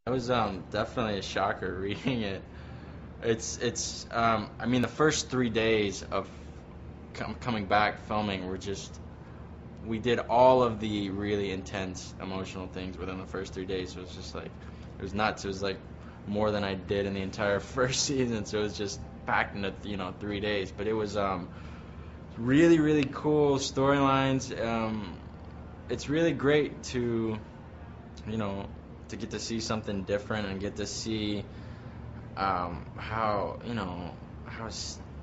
It was definitely a shocker reading it. I mean, the first 3 days of coming back filming were just, we did all of the really intense emotional things within the first 3 days. It was just like, it was nuts. It was like more than I did in the entire first season. So it was just packed into 3 days. But it was really really cool storylines. It's really great to you know to get to see something different and get to see how a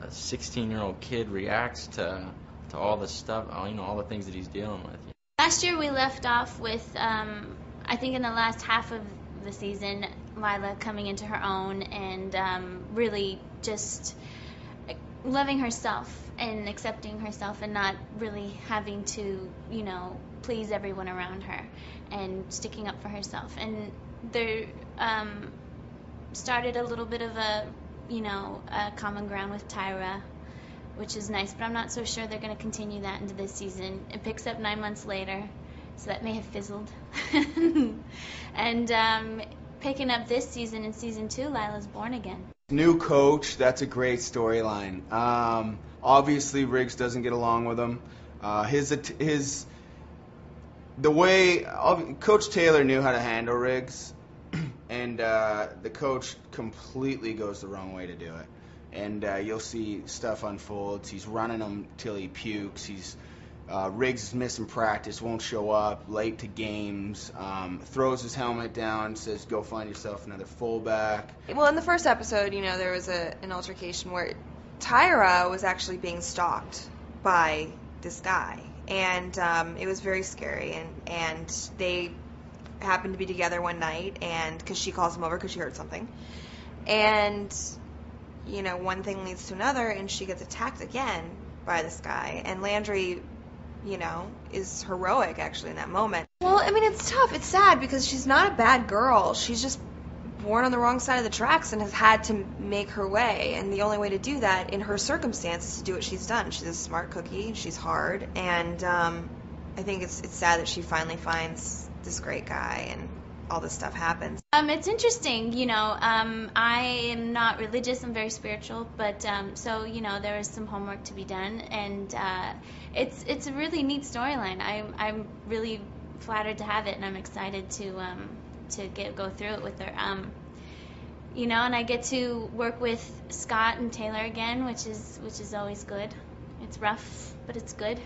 16-year-old kid reacts to all the stuff, all the things that he's dealing with. Last year we left off with, I think in the last half of the season, Lila coming into her own and really just loving herself and accepting herself and not really having to, please everyone around her and sticking up for herself. And there started a little bit of a common ground with Tyra, which is nice, but I'm not so sure they're going to continue that into this season. It picks up 9 months later, so that may have fizzled. And picking up this season, in season 2, Lila's born again. New coach, that's a great storyline. Obviously, Riggs doesn't get along with him. The way Coach Taylor knew how to handle Riggs, and the coach completely goes the wrong way to do it. And you'll see stuff unfolds. He's running him till he pukes. Riggs is missing practice, won't show up, late to games, throws his helmet down, says, go find yourself another fullback. Well, in the first episode, there was an altercation where Tyra was actually being stalked by this guy. And it was very scary. And they happened to be together one night, and because she calls him over because she heard something. And one thing leads to another, and she gets attacked again by this guy. And Landry, is heroic, actually, in that moment. Well, I mean, it's tough. It's sad because she's not a bad girl. She's just born on the wrong side of the tracks and has had to make her way. And the only way to do that in her circumstance is to do what she's done. She's a smart cookie. She's hard. And I think it's sad that she finally finds this great guy and all this stuff happens. It's interesting, I am not religious, I'm very spiritual, but so there is some homework to be done, and it's a really neat storyline. I'm really flattered to have it, and I'm excited to go through it with her. And I get to work with Scott and Taylor again, which is always good. It's rough, but it's good.